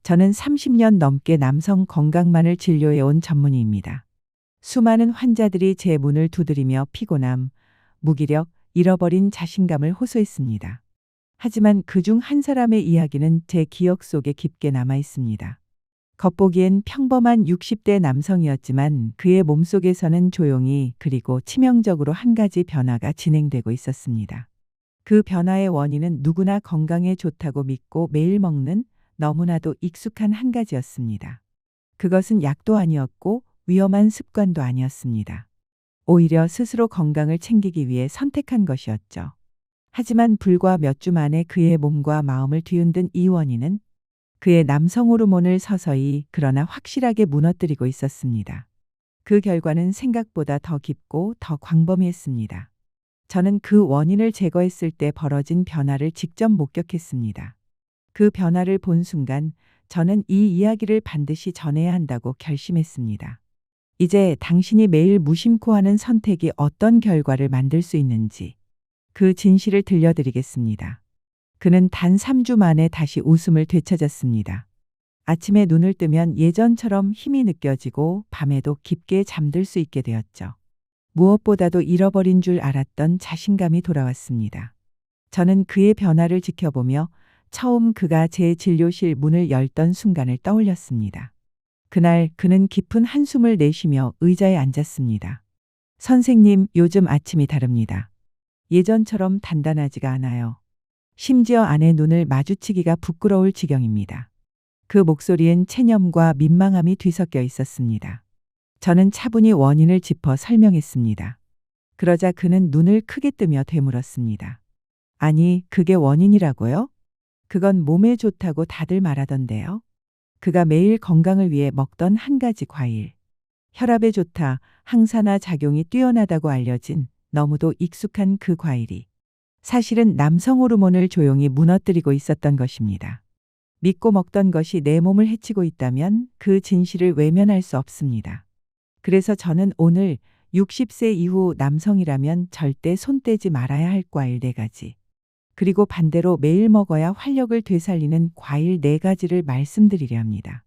저는 30년 넘게 남성 건강만을 진료해온 전문의입니다. 수많은 환자들이 제 문을 두드리며 피곤함, 무기력, 잃어버린 자신감을 호소했습니다. 하지만 그중 한 사람의 이야기는 제 기억 속에 깊게 남아 있습니다. 겉보기엔 평범한 60대 남성이었지만 그의 몸속에서는 조용히 그리고 치명적으로 한 가지 변화가 진행되고 있었습니다. 그 변화의 원인은 누구나 건강에 좋다고 믿고 매일 먹는 너무나도 익숙한 한 가지였습니다. 그것은 약도 아니었고 위험한 습관도 아니었습니다. 오히려 스스로 건강을 챙기기 위해 선택한 것이었죠. 하지만 불과 몇 주 만에 그의 몸과 마음을 뒤흔든 이 원인은 그의 남성 호르몬을 서서히 그러나 확실하게 무너뜨리고 있었습니다. 그 결과는 생각보다 더 깊고 더 광범위했습니다. 저는 그 원인을 제거했을 때 벌어진 변화를 직접 목격했습니다. 그 변화를 본 순간 저는 이 이야기를 반드시 전해야 한다고 결심했습니다. 이제 당신이 매일 무심코 하는 선택이 어떤 결과를 만들 수 있는지 그 진실을 들려드리겠습니다. 그는 단 3주 만에 다시 웃음을 되찾았습니다. 아침에 눈을 뜨면 예전처럼 힘이 느껴지고 밤에도 깊게 잠들 수 있게 되었죠. 무엇보다도 잃어버린 줄 알았던 자신감이 돌아왔습니다. 저는 그의 변화를 지켜보며 처음 그가 제 진료실 문을 열던 순간을 떠올렸습니다. 그날 그는 깊은 한숨을 내쉬며 의자에 앉았습니다. 선생님, 요즘 아침이 다릅니다. 예전처럼 단단하지가 않아요. 심지어 아내 눈을 마주치기가 부끄러울 지경입니다. 그 목소리엔 체념과 민망함이 뒤섞여 있었습니다. 저는 차분히 원인을 짚어 설명했습니다. 그러자 그는 눈을 크게 뜨며 되물었습니다. 아니, 그게 원인이라고요? 그건 몸에 좋다고 다들 말하던데요. 그가 매일 건강을 위해 먹던 한 가지 과일. 혈압에 좋다, 항산화 작용이 뛰어나다고 알려진 너무도 익숙한 그 과일이 사실은 남성 호르몬을 조용히 무너뜨리고 있었던 것입니다. 믿고 먹던 것이 내 몸을 해치고 있다면 그 진실을 외면할 수 없습니다. 그래서 저는 오늘 60세 이후 남성이라면 절대 손 떼지 말아야 할 과일 4가지. 그리고 반대로 매일 먹어야 활력을 되살리는 과일 4가지를 말씀드리려 합니다.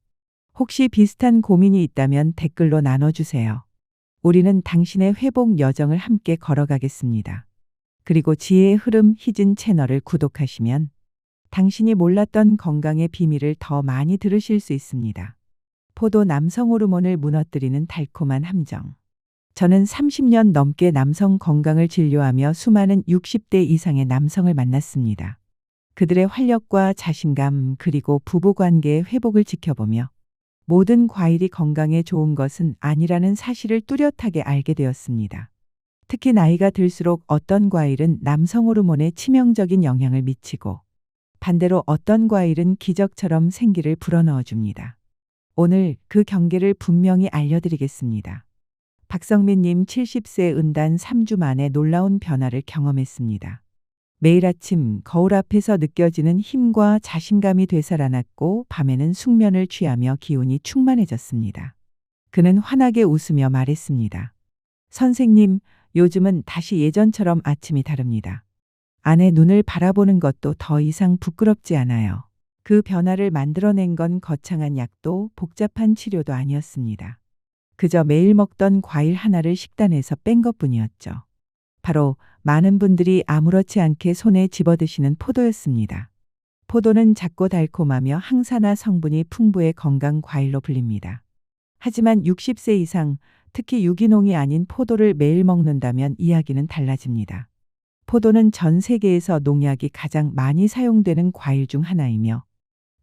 혹시 비슷한 고민이 있다면 댓글로 나눠주세요. 우리는 당신의 회복 여정을 함께 걸어가겠습니다. 그리고 지혜의 흐름 희진 채널을 구독하시면 당신이 몰랐던 건강의 비밀을 더 많이 들으실 수 있습니다. 포도 남성 호르몬을 무너뜨리는 달콤한 함정. 저는 30년 넘게 남성 건강을 진료하며 수많은 60대 이상의 남성을 만났습니다. 그들의 활력과 자신감 그리고 부부관계의 회복을 지켜보며 모든 과일이 건강에 좋은 것은 아니라는 사실을 뚜렷하게 알게 되었습니다. 특히 나이가 들수록 어떤 과일은 남성 호르몬에 치명적인 영향을 미치고 반대로 어떤 과일은 기적처럼 생기를 불어넣어 줍니다. 오늘 그 경계를 분명히 알려드리겠습니다. 박성민님 70세 은단 3주 만에 놀라운 변화를 경험했습니다. 매일 아침 거울 앞에서 느껴지는 힘과 자신감이 되살아났고 밤에는 숙면을 취하며 기운이 충만해졌습니다. 그는 환하게 웃으며 말했습니다. 선생님, 요즘은 다시 예전처럼 아침이 다릅니다. 아내 눈을 바라보는 것도 더 이상 부끄럽지 않아요. 그 변화를 만들어낸 건 거창한 약도 복잡한 치료도 아니었습니다. 그저 매일 먹던 과일 하나를 식단에서 뺀 것뿐이었죠. 바로 많은 분들이 아무렇지 않게 손에 집어드시는 포도였습니다. 포도는 작고 달콤하며 항산화 성분이 풍부해 건강 과일로 불립니다. 하지만 60세 이상, 특히 유기농이 아닌 포도를 매일 먹는다면 이야기는 달라집니다. 포도는 전 세계에서 농약이 가장 많이 사용되는 과일 중 하나이며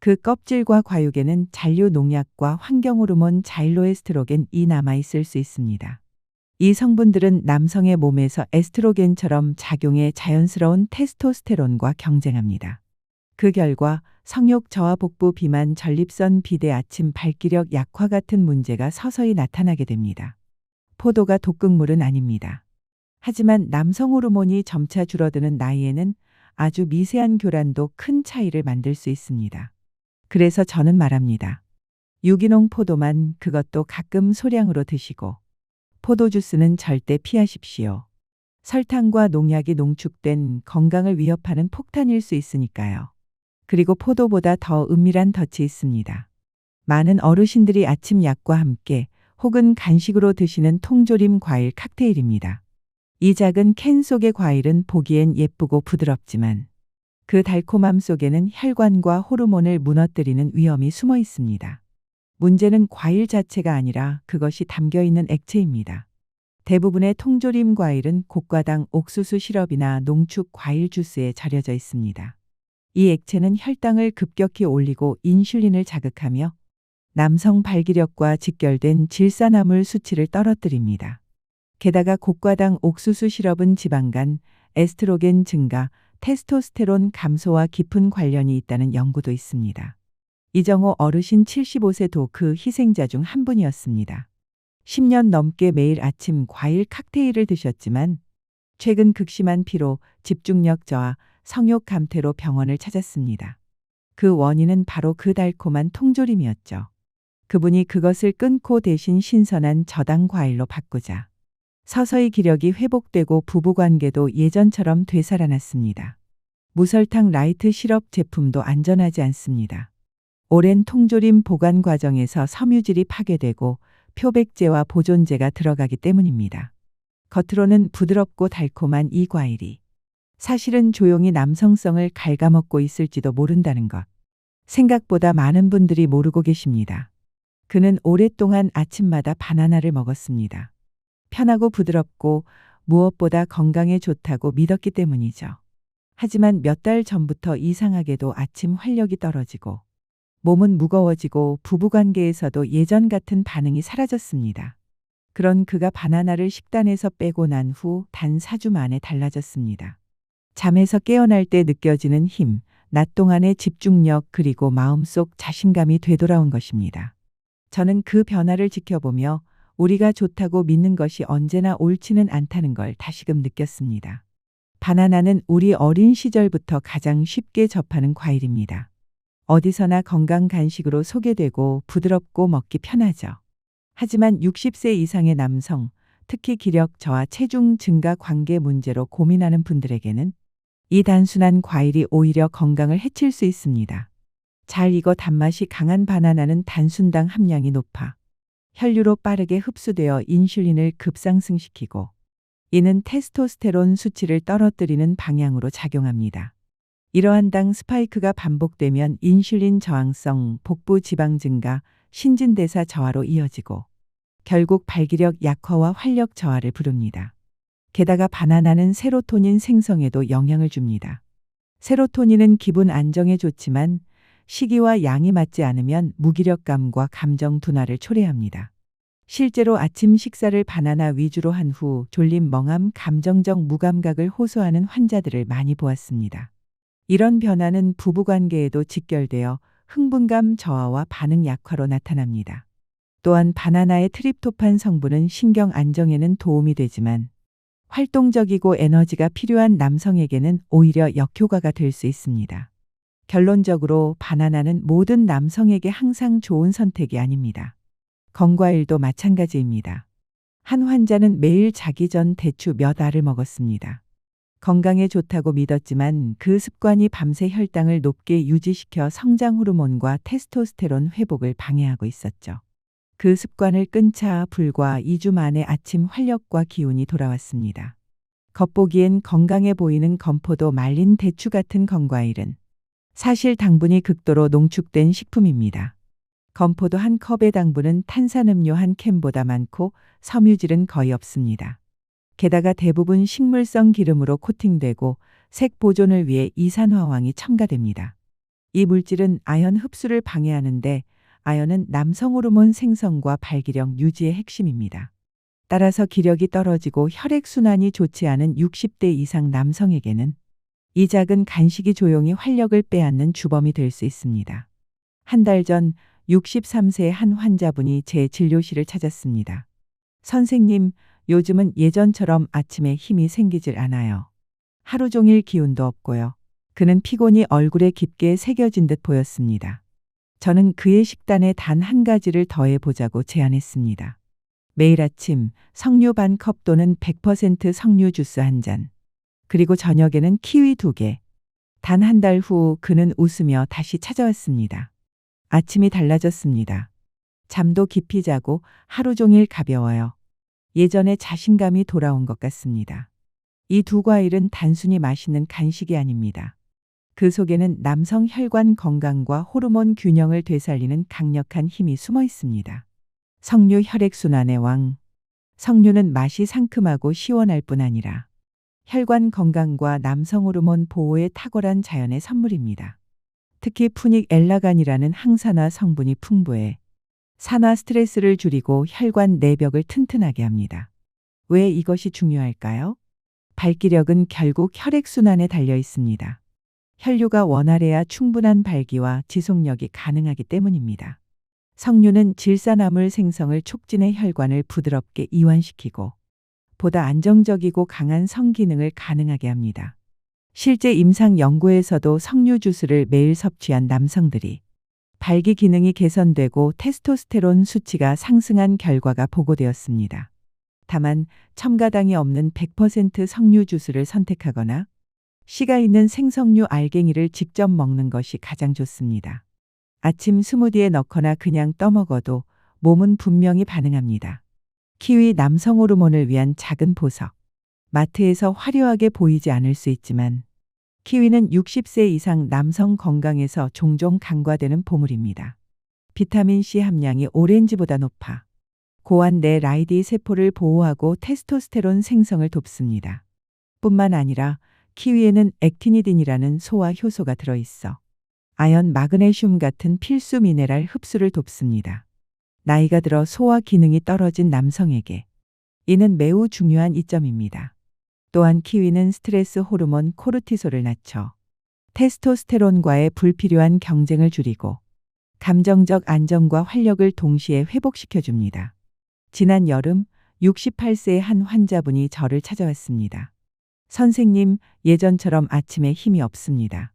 그 껍질과 과육에는 잔류 농약과 환경호르몬 자일로에스트로겐이 남아있을 수 있습니다. 이 성분들은 남성의 몸에서 에스트로겐처럼 작용해 자연스러운 테스토스테론과 경쟁합니다. 그 결과 성욕 저하, 복부 비만, 전립선 비대, 아침 발기력 약화 같은 문제가 서서히 나타나게 됩니다. 포도가 독극물은 아닙니다. 하지만 남성 호르몬이 점차 줄어드는 나이에는 아주 미세한 교란도 큰 차이를 만들 수 있습니다. 그래서 저는 말합니다. 유기농 포도만, 그것도 가끔 소량으로 드시고 포도 주스는 절대 피하십시오. 설탕과 농약이 농축된 건강을 위협하는 폭탄일 수 있으니까요. 그리고 포도보다 더 은밀한 덫이 있습니다. 많은 어르신들이 아침 약과 함께 혹은 간식으로 드시는 통조림 과일 칵테일입니다. 이 작은 캔 속의 과일은 보기엔 예쁘고 부드럽지만 그 달콤함 속에는 혈관과 호르몬을 무너뜨리는 위험이 숨어 있습니다. 문제는 과일 자체가 아니라 그것이 담겨 있는 액체입니다. 대부분의 통조림 과일은 고가당 옥수수 시럽이나 농축 과일 주스에 절여져 있습니다. 이 액체는 혈당을 급격히 올리고 인슐린을 자극하며 남성 발기력과 직결된 질산화물 수치를 떨어뜨립니다. 게다가 고가당 옥수수 시럽은 지방간, 에스트로겐 증가, 테스토스테론 감소와 깊은 관련이 있다는 연구도 있습니다. 이정호 어르신 75세도 그 희생자 중 한 분이었습니다. 10년 넘게 매일 아침 과일 칵테일을 드셨지만 최근 극심한 피로, 집중력 저하, 성욕 감퇴로 병원을 찾았습니다. 그 원인은 바로 그 달콤한 통조림이었죠. 그분이 그것을 끊고 대신 신선한 저당 과일로 바꾸자 서서히 기력이 회복되고 부부관계도 예전처럼 되살아났습니다. 무설탕 라이트 시럽 제품도 안전하지 않습니다. 오랜 통조림 보관 과정에서 섬유질이 파괴되고 표백제와 보존제가 들어가기 때문입니다. 겉으로는 부드럽고 달콤한 이 과일이 사실은 조용히 남성성을 갉아먹고 있을지도 모른다는 것. 생각보다 많은 분들이 모르고 계십니다. 그는 오랫동안 아침마다 바나나를 먹었습니다. 편하고 부드럽고 무엇보다 건강에 좋다고 믿었기 때문이죠. 하지만 몇 달 전부터 이상하게도 아침 활력이 떨어지고 몸은 무거워지고 부부관계에서도 예전 같은 반응이 사라졌습니다. 그런 그가 바나나를 식단에서 빼고 난 후 단 4주 만에 달라졌습니다. 잠에서 깨어날 때 느껴지는 힘, 낮 동안의 집중력 그리고 마음속 자신감이 되돌아온 것입니다. 저는 그 변화를 지켜보며 우리가 좋다고 믿는 것이 언제나 옳지는 않다는 걸 다시금 느꼈습니다. 바나나는 우리 어린 시절부터 가장 쉽게 접하는 과일입니다. 어디서나 건강 간식으로 소개되고 부드럽고 먹기 편하죠. 하지만 60세 이상의 남성, 특히 기력 저하 체중 증가 관계 문제로 고민하는 분들에게는 이 단순한 과일이 오히려 건강을 해칠 수 있습니다. 잘 익어 단맛이 강한 바나나는 단순당 함량이 높아 혈류로 빠르게 흡수되어 인슐린을 급상승시키고 이는 테스토스테론 수치를 떨어뜨리는 방향으로 작용합니다. 이러한 당 스파이크가 반복되면 인슐린 저항성, 복부 지방 증가, 신진대사 저하로 이어지고 결국 발기력 약화와 활력 저하를 부릅니다. 게다가 바나나는 세로토닌 생성에도 영향을 줍니다. 세로토닌은 기분 안정에 좋지만 시기와 양이 맞지 않으면 무기력감과 감정 둔화를 초래합니다. 실제로 아침 식사를 바나나 위주로 한 후 졸림, 멍함, 감정적 무감각을 호소하는 환자들을 많이 보았습니다. 이런 변화는 부부관계에도 직결되어 흥분감 저하와 반응 약화로 나타납니다. 또한 바나나의 트립토판 성분은 신경 안정에는 도움이 되지만 활동적이고 에너지가 필요한 남성에게는 오히려 역효과가 될 수 있습니다. 결론적으로 바나나는 모든 남성에게 항상 좋은 선택이 아닙니다. 건과일도 마찬가지입니다. 한 환자는 매일 자기 전 대추 몇 알을 먹었습니다. 건강에 좋다고 믿었지만 그 습관이 밤새 혈당을 높게 유지시켜 성장 호르몬과 테스토스테론 회복을 방해하고 있었죠. 그 습관을 끊자 불과 2주 만에 아침 활력과 기운이 돌아왔습니다. 겉보기엔 건강해 보이는 건포도 말린 대추 같은 건과일은 사실 당분이 극도로 농축된 식품입니다. 건포도 한 컵의 당분은 탄산음료 한 캔보다 많고 섬유질은 거의 없습니다. 게다가 대부분 식물성 기름으로 코팅되고 색 보존을 위해 이산화황이 첨가됩니다. 이 물질은 아연 흡수를 방해하는데 아연은 남성 호르몬 생성과 발기력 유지의 핵심입니다. 따라서 기력이 떨어지고 혈액순환이 좋지 않은 60대 이상 남성에게는 이 작은 간식이 조용히 활력을 빼앗는 주범이 될 수 있습니다. 한 달 전 63세의 한 환자분이 제 진료실을 찾았습니다. 선생님, 요즘은 예전처럼 아침에 힘이 생기질 않아요. 하루 종일 기운도 없고요. 그는 피곤이 얼굴에 깊게 새겨진 듯 보였습니다. 저는 그의 식단에 단 한 가지를 더해보자고 제안했습니다. 매일 아침 석류 반 컵 또는 100% 석류 주스 한 잔. 그리고 저녁에는 키위 2개. 단 한 달 후 그는 웃으며 다시 찾아왔습니다. 아침이 달라졌습니다. 잠도 깊이 자고 하루 종일 가벼워요. 예전에 자신감이 돌아온 것 같습니다. 이 두 과일은 단순히 맛있는 간식이 아닙니다. 그 속에는 남성 혈관 건강과 호르몬 균형을 되살리는 강력한 힘이 숨어 있습니다. 석류 혈액순환의 왕. 석류는 맛이 상큼하고 시원할 뿐 아니라 혈관 건강과 남성 호르몬 보호에 탁월한 자연의 선물입니다. 특히 푸닉 엘라간이라는 항산화 성분이 풍부해 산화 스트레스를 줄이고 혈관 내벽을 튼튼하게 합니다. 왜 이것이 중요할까요? 발기력은 결국 혈액순환에 달려 있습니다. 혈류가 원활해야 충분한 발기와 지속력이 가능하기 때문입니다. 석류는 질산화물 생성을 촉진해 혈관을 부드럽게 이완시키고 보다 안정적이고 강한 성기능을 가능하게 합니다. 실제 임상 연구에서도 석류 주스를 매일 섭취한 남성들이 발기 기능이 개선되고 테스토스테론 수치가 상승한 결과가 보고되었습니다. 다만 첨가당이 없는 100% 석류 주스를 선택하거나 씨가 있는 생석류 알갱이를 직접 먹는 것이 가장 좋습니다. 아침 스무디에 넣거나 그냥 떠먹어도 몸은 분명히 반응합니다. 키위 남성 호르몬을 위한 작은 보석. 마트에서 화려하게 보이지 않을 수 있지만 키위는 60세 이상 남성 건강에서 종종 간과되는 보물입니다. 비타민C 함량이 오렌지보다 높아 고환 내 라이디 세포를 보호하고 테스토스테론 생성을 돕습니다. 뿐만 아니라 키위에는 액티니딘이라는 소화 효소가 들어있어 아연, 마그네슘 같은 필수 미네랄 흡수를 돕습니다. 나이가 들어 소화 기능이 떨어진 남성에게 이는 매우 중요한 이점입니다. 또한 키위는 스트레스 호르몬 코르티솔을 낮춰 테스토스테론과의 불필요한 경쟁을 줄이고 감정적 안정과 활력을 동시에 회복시켜 줍니다. 지난 여름 68세의 한 환자분이 저를 찾아왔습니다. 선생님, 예전처럼 아침에 힘이 없습니다.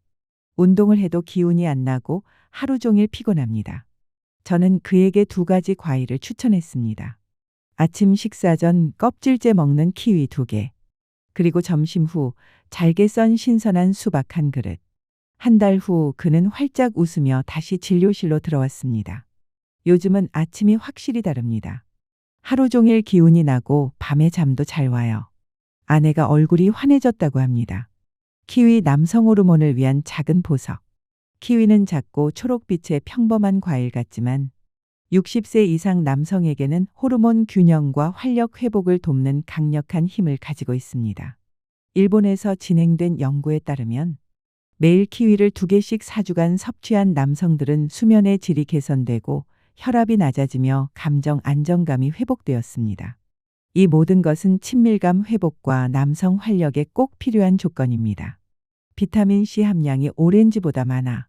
운동을 해도 기운이 안 나고 하루 종일 피곤합니다. 저는 그에게 두 가지 과일을 추천했습니다. 아침 식사 전 껍질째 먹는 키위 2개, 그리고 점심 후 잘게 썬 신선한 수박 1그릇. 한 달 후 그는 활짝 웃으며 다시 진료실로 들어왔습니다. 요즘은 아침이 확실히 다릅니다. 하루 종일 기운이 나고 밤에 잠도 잘 와요. 아내가 얼굴이 환해졌다고 합니다. 키위 남성 호르몬을 위한 작은 보석. 키위는 작고 초록빛의 평범한 과일 같지만 60세 이상 남성에게는 호르몬 균형과 활력 회복을 돕는 강력한 힘을 가지고 있습니다. 일본에서 진행된 연구에 따르면 매일 키위를 2개씩 4주간 섭취한 남성들은 수면의 질이 개선되고 혈압이 낮아지며 감정 안정감이 회복되었습니다. 이 모든 것은 친밀감 회복과 남성 활력에 꼭 필요한 조건입니다. 비타민C 함량이 오렌지보다 많아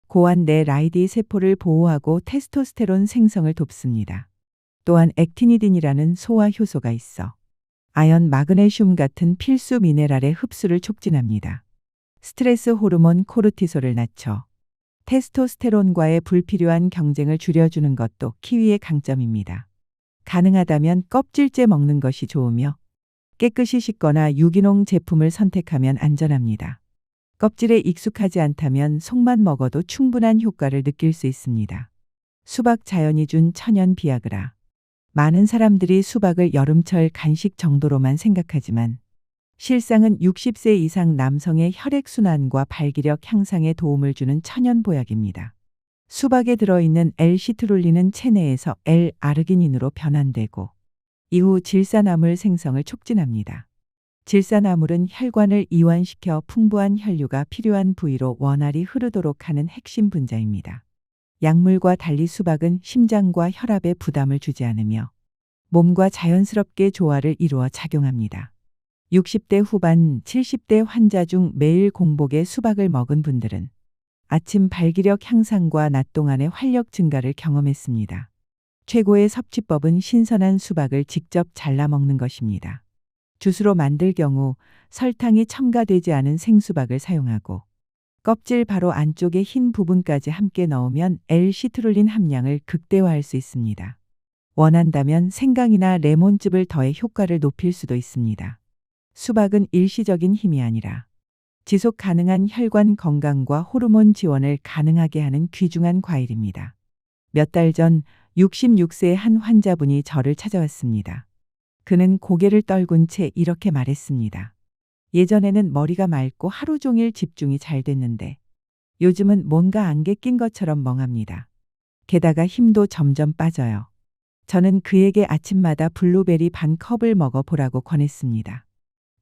고환 내 라이디 세포를 보호하고 테스토스테론 생성을 돕습니다. 또한 액티니딘이라는 소화 효소가 있어 아연, 마그네슘 같은 필수 미네랄의 흡수를 촉진합니다. 스트레스 호르몬 코르티솔을 낮춰 테스토스테론과의 불필요한 경쟁을 줄여주는 것도 키위의 강점입니다. 가능하다면 껍질째 먹는 것이 좋으며 깨끗이 씻거나 유기농 제품을 선택하면 안전합니다. 껍질에 익숙하지 않다면 속만 먹어도 충분한 효과를 느낄 수 있습니다. 수박 자연이 준 천연 비아그라. 많은 사람들이 수박을 여름철 간식 정도로만 생각하지만 실상은 60세 이상 남성의 혈액순환과 발기력 향상에 도움을 주는 천연 보약입니다. 수박에 들어있는 L-시트룰린은 체내에서 L-아르기닌으로 변환되고 이후 질산화물 생성을 촉진합니다. 질산화물은 혈관을 이완시켜 풍부한 혈류가 필요한 부위로 원활히 흐르도록 하는 핵심 분자입니다. 약물과 달리 수박은 심장과 혈압에 부담을 주지 않으며 몸과 자연스럽게 조화를 이루어 작용합니다. 60대 후반, 70대 환자 중 매일 공복에 수박을 먹은 분들은 아침 발기력 향상과 낮 동안의 활력 증가를 경험했습니다. 최고의 섭취법은 신선한 수박을 직접 잘라 먹는 것입니다. 주스로 만들 경우 설탕이 첨가되지 않은 생수박을 사용하고 껍질 바로 안쪽의 흰 부분까지 함께 넣으면 L-시트룰린 함량을 극대화할 수 있습니다. 원한다면 생강이나 레몬즙을 더해 효과를 높일 수도 있습니다. 수박은 일시적인 힘이 아니라 지속 가능한 혈관 건강과 호르몬 지원을 가능하게 하는 귀중한 과일입니다. 몇 달 전 66세의 한 환자분이 저를 찾아왔습니다. 그는 고개를 떨군 채 이렇게 말했습니다. 예전에는 머리가 맑고 하루 종일 집중이 잘 됐는데 요즘은 뭔가 안개 낀 것처럼 멍합니다. 게다가 힘도 점점 빠져요. 저는 그에게 아침마다 블루베리 반 컵을 먹어보라고 권했습니다.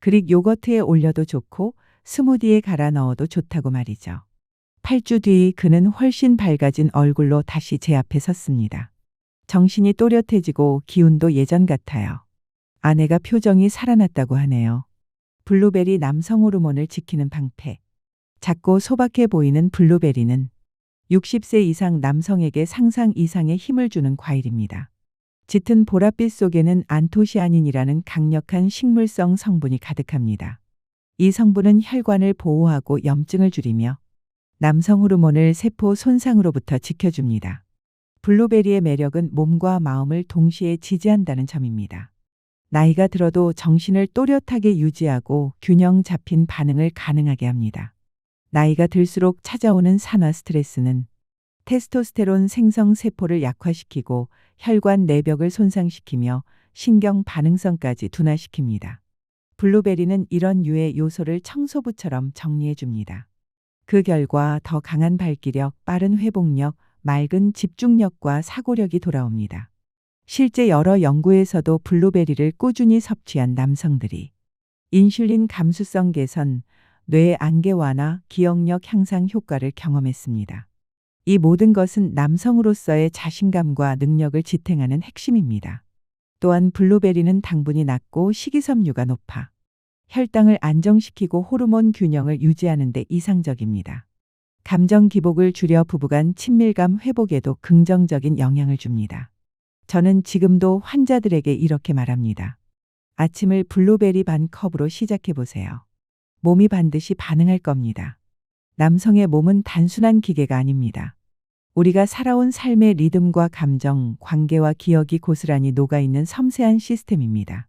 그릭 요거트에 올려도 좋고 스무디에 갈아 넣어도 좋다고 말이죠. 8주 뒤 그는 훨씬 밝아진 얼굴로 다시 제 앞에 섰습니다. 정신이 또렷해지고 기운도 예전 같아요. 아내가 표정이 살아났다고 하네요. 블루베리 남성 호르몬을 지키는 방패. 작고 소박해 보이는 블루베리는 60세 이상 남성에게 상상 이상의 힘을 주는 과일입니다. 짙은 보랏빛 속에는 안토시아닌이라는 강력한 식물성 성분이 가득합니다. 이 성분은 혈관을 보호하고 염증을 줄이며 남성 호르몬을 세포 손상으로부터 지켜줍니다. 블루베리의 매력은 몸과 마음을 동시에 지지한다는 점입니다. 나이가 들어도 정신을 또렷하게 유지하고 균형 잡힌 반응을 가능하게 합니다. 나이가 들수록 찾아오는 산화 스트레스는 테스토스테론 생성 세포를 약화시키고 혈관 내벽을 손상시키며 신경 반응성까지 둔화시킵니다. 블루베리는 이런 유해 요소를 청소부처럼 정리해 줍니다. 그 결과 더 강한 발기력, 빠른 회복력, 맑은 집중력과 사고력이 돌아옵니다. 실제 여러 연구에서도 블루베리를 꾸준히 섭취한 남성들이 인슐린 감수성 개선, 뇌의 안개 완화, 기억력 향상 효과를 경험했습니다. 이 모든 것은 남성으로서의 자신감과 능력을 지탱하는 핵심입니다. 또한 블루베리는 당분이 낮고 식이섬유가 높아 혈당을 안정시키고 호르몬 균형을 유지하는 데 이상적입니다. 감정 기복을 줄여 부부간 친밀감 회복에도 긍정적인 영향을 줍니다. 저는 지금도 환자들에게 이렇게 말합니다. 아침을 블루베리 반 컵으로 시작해 보세요. 몸이 반드시 반응할 겁니다. 남성의 몸은 단순한 기계가 아닙니다. 우리가 살아온 삶의 리듬과 감정, 관계와 기억이 고스란히 녹아있는 섬세한 시스템입니다.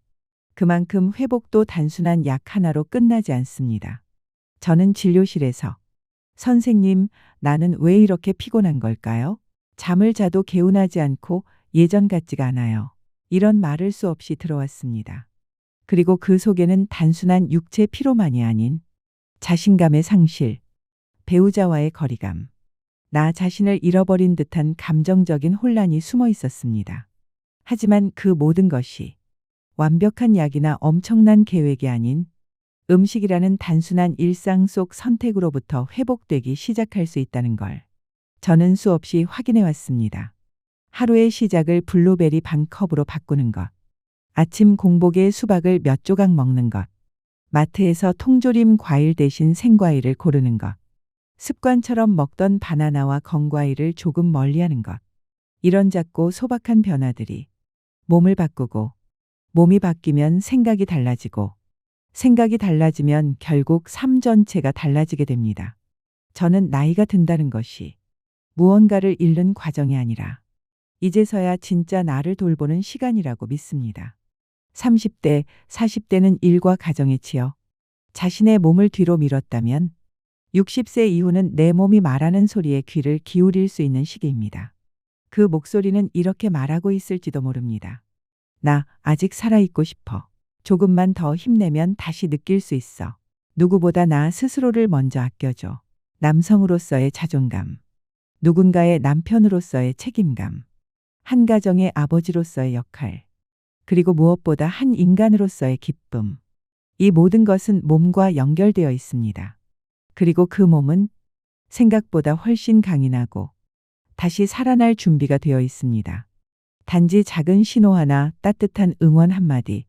그만큼 회복도 단순한 약 하나로 끝나지 않습니다. 저는 진료실에서 선생님, 나는 왜 이렇게 피곤한 걸까요? 잠을 자도 개운하지 않고 예전 같지가 않아요. 이런 말을 수없이 들어왔습니다. 그리고 그 속에는 단순한 육체 피로만이 아닌 자신감의 상실, 배우자와의 거리감, 나 자신을 잃어버린 듯한 감정적인 혼란이 숨어 있었습니다. 하지만 그 모든 것이 완벽한 약이나 엄청난 계획이 아닌 음식이라는 단순한 일상 속 선택으로부터 회복되기 시작할 수 있다는 걸 저는 수없이 확인해 왔습니다. 하루의 시작을 블루베리 반 컵으로 바꾸는 것, 아침 공복에 수박을 몇 조각 먹는 것, 마트에서 통조림 과일 대신 생과일을 고르는 것, 습관처럼 먹던 바나나와 건과일을 조금 멀리하는 것. 이런 작고 소박한 변화들이 몸을 바꾸고 몸이 바뀌면 생각이 달라지고 생각이 달라지면 결국 삶 전체가 달라지게 됩니다. 저는 나이가 든다는 것이 무언가를 잃는 과정이 아니라 이제서야 진짜 나를 돌보는 시간이라고 믿습니다. 30대, 40대는 일과 가정에 치여 자신의 몸을 뒤로 밀었다면 60세 이후는 내 몸이 말하는 소리에 귀를 기울일 수 있는 시기입니다. 그 목소리는 이렇게 말하고 있을지도 모릅니다. 나 아직 살아있고 싶어. 조금만 더 힘내면 다시 느낄 수 있어. 누구보다 나 스스로를 먼저 아껴줘. 남성으로서의 자존감. 누군가의 남편으로서의 책임감. 한 가정의 아버지로서의 역할. 그리고 무엇보다 한 인간으로서의 기쁨. 이 모든 것은 몸과 연결되어 있습니다. 그리고 그 몸은 생각보다 훨씬 강인하고 다시 살아날 준비가 되어 있습니다. 단지 작은 신호 하나, 따뜻한 응원 한마디,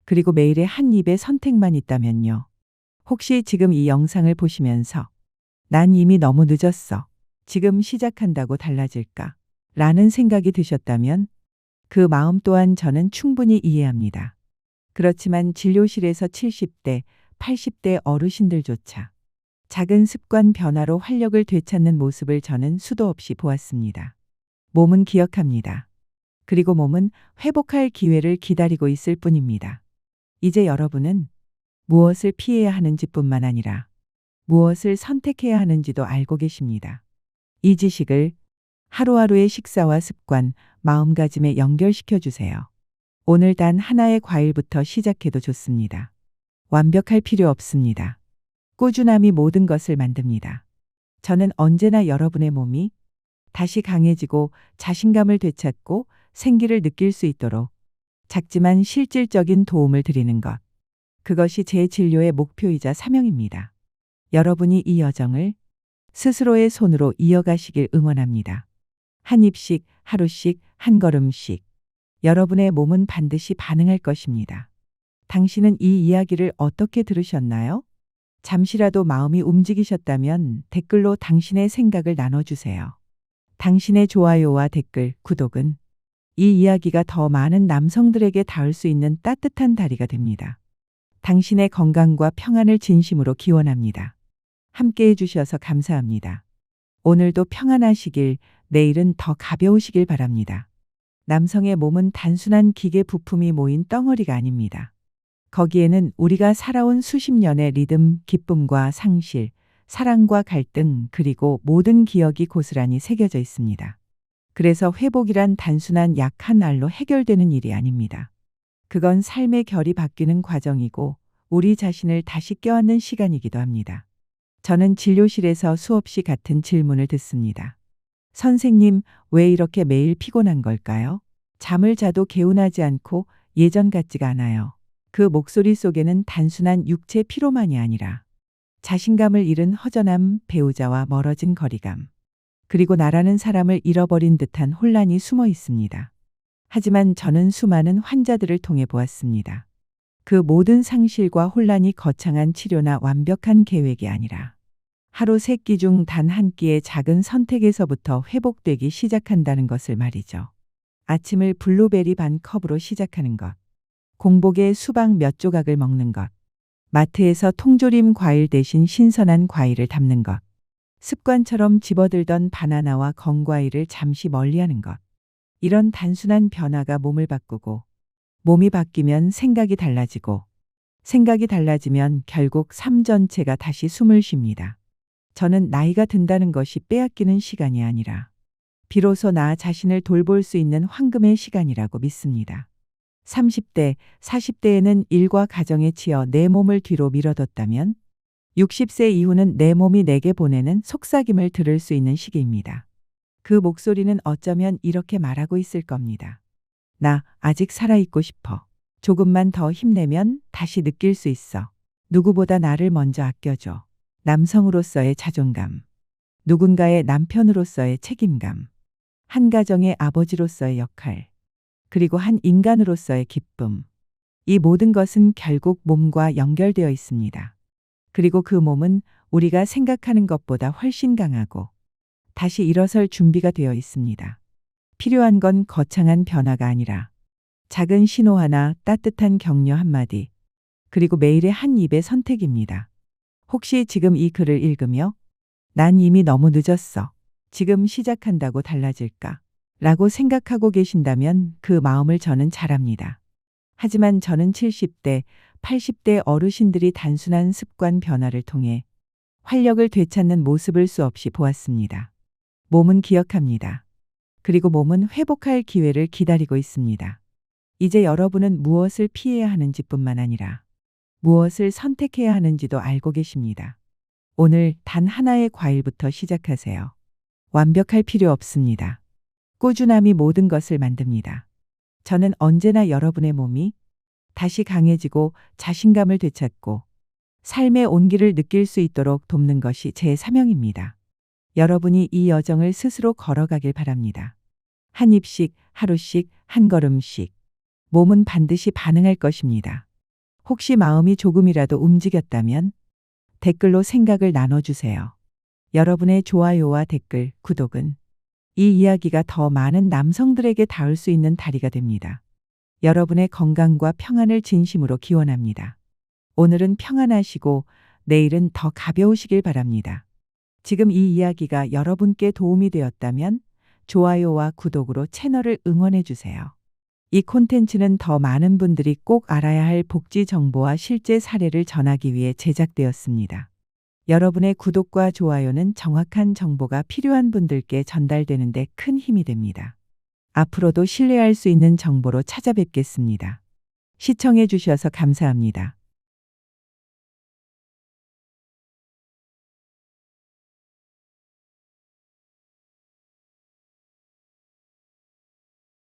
그리고 매일의 한 입의 선택만 있다면요. 혹시 지금 이 영상을 보시면서 난 이미 너무 늦었어. 지금 시작한다고 달라질까? 라는 생각이 드셨다면 그 마음 또한 저는 충분히 이해합니다. 그렇지만 진료실에서 70대, 80대 어르신들조차 작은 습관 변화로 활력을 되찾는 모습을 저는 수도 없이 보았습니다. 몸은 기억합니다. 그리고 몸은 회복할 기회를 기다리고 있을 뿐입니다. 이제 여러분은 무엇을 피해야 하는지뿐만 아니라 무엇을 선택해야 하는지도 알고 계십니다. 이 지식을 하루하루의 식사와 습관, 마음가짐에 연결시켜 주세요. 오늘 단 하나의 과일부터 시작해도 좋습니다. 완벽할 필요 없습니다. 꾸준함이 모든 것을 만듭니다. 저는 언제나 여러분의 몸이 다시 강해지고 자신감을 되찾고 생기를 느낄 수 있도록 작지만 실질적인 도움을 드리는 것. 그것이 제 진료의 목표이자 사명입니다. 여러분이 이 여정을 스스로의 손으로 이어가시길 응원합니다. 한 입씩, 하루씩, 한 걸음씩. 여러분의 몸은 반드시 반응할 것입니다. 당신은 이 이야기를 어떻게 들으셨나요? 잠시라도 마음이 움직이셨다면 댓글로 당신의 생각을 나눠주세요. 당신의 좋아요와 댓글, 구독은 이 이야기가 더 많은 남성들에게 닿을 수 있는 따뜻한 다리가 됩니다. 당신의 건강과 평안을 진심으로 기원합니다. 함께 해주셔서 감사합니다. 오늘도 평안하시길, 내일은 더 가벼우시길 바랍니다. 남성의 몸은 단순한 기계 부품이 모인 덩어리가 아닙니다. 거기에는 우리가 살아온 수십 년의 리듬, 기쁨과 상실, 사랑과 갈등, 그리고 모든 기억이 고스란히 새겨져 있습니다. 그래서 회복이란 단순한 약 한 알로 해결되는 일이 아닙니다. 그건 삶의 결이 바뀌는 과정이고 우리 자신을 다시 껴안는 시간이기도 합니다. 저는 진료실에서 수없이 같은 질문을 듣습니다. 선생님, 왜 이렇게 매일 피곤한 걸까요? 잠을 자도 개운하지 않고 예전 같지가 않아요. 그 목소리 속에는 단순한 육체 피로만이 아니라 자신감을 잃은 허전함, 배우자와 멀어진 거리감, 그리고 나라는 사람을 잃어버린 듯한 혼란이 숨어 있습니다. 하지만 저는 수많은 환자들을 통해 보았습니다. 그 모든 상실과 혼란이 거창한 치료나 완벽한 계획이 아니라 하루 3끼 중 단 한 끼의 작은 선택에서부터 회복되기 시작한다는 것을 말이죠. 아침을 블루베리 반 컵으로 시작하는 것, 공복에 수박 몇 조각을 먹는 것, 마트에서 통조림 과일 대신 신선한 과일을 담는 것, 습관처럼 집어들던 바나나와 건과일을 잠시 멀리하는 것. 이런 단순한 변화가 몸을 바꾸고, 몸이 바뀌면 생각이 달라지고, 생각이 달라지면 결국 삶 전체가 다시 숨을 쉽니다. 저는 나이가 든다는 것이 빼앗기는 시간이 아니라 비로소 나 자신을 돌볼 수 있는 황금의 시간이라고 믿습니다. 30대, 40대에는 일과 가정에 치여 내 몸을 뒤로 밀어뒀다면 60세 이후는 내 몸이 내게 보내는 속삭임을 들을 수 있는 시기입니다. 그 목소리는 어쩌면 이렇게 말하고 있을 겁니다. 나 아직 살아있고 싶어. 조금만 더 힘내면 다시 느낄 수 있어. 누구보다 나를 먼저 아껴줘. 남성으로서의 자존감. 누군가의 남편으로서의 책임감. 한 가정의 아버지로서의 역할. 그리고 한 인간으로서의 기쁨. 이 모든 것은 결국 몸과 연결되어 있습니다. 그리고 그 몸은 우리가 생각하는 것보다 훨씬 강하고 다시 일어설 준비가 되어 있습니다. 필요한 건 거창한 변화가 아니라 작은 신호 하나, 따뜻한 격려 한마디, 그리고 매일의 한 입의 선택입니다. 혹시 지금 이 글을 읽으며 난 이미 너무 늦었어. 지금 시작한다고 달라질까? 라고 생각하고 계신다면 그 마음을 저는 잘 압니다. 하지만 저는 70대, 80대 어르신들이 단순한 습관 변화를 통해 활력을 되찾는 모습을 수없이 보았습니다. 몸은 기억합니다. 그리고 몸은 회복할 기회를 기다리고 있습니다. 이제 여러분은 무엇을 피해야 하는지뿐만 아니라 무엇을 선택해야 하는지도 알고 계십니다. 오늘 단 하나의 과일부터 시작하세요. 완벽할 필요 없습니다. 꾸준함이 모든 것을 만듭니다. 저는 언제나 여러분의 몸이 다시 강해지고 자신감을 되찾고 삶의 온기를 느낄 수 있도록 돕는 것이 제 사명입니다. 여러분이 이 여정을 스스로 걸어가길 바랍니다. 한 입씩, 하루씩, 한 걸음씩. 몸은 반드시 반응할 것입니다. 혹시 마음이 조금이라도 움직였다면 댓글로 생각을 나눠주세요. 여러분의 좋아요와 댓글, 구독은 이 이야기가 더 많은 남성들에게 닿을 수 있는 다리가 됩니다. 여러분의 건강과 평안을 진심으로 기원합니다. 오늘은 평안하시고 내일은 더 가벼우시길 바랍니다. 지금 이 이야기가 여러분께 도움이 되었다면 좋아요와 구독으로 채널을 응원해 주세요. 이 콘텐츠는 더 많은 분들이 꼭 알아야 할 복지 정보와 실제 사례를 전하기 위해 제작되었습니다. 여러분의 구독과 좋아요는 정확한 정보가 필요한 분들께 전달되는 데 큰 힘이 됩니다. 앞으로도 신뢰할 수 있는 정보로 찾아뵙겠습니다. 시청해 주셔서 감사합니다.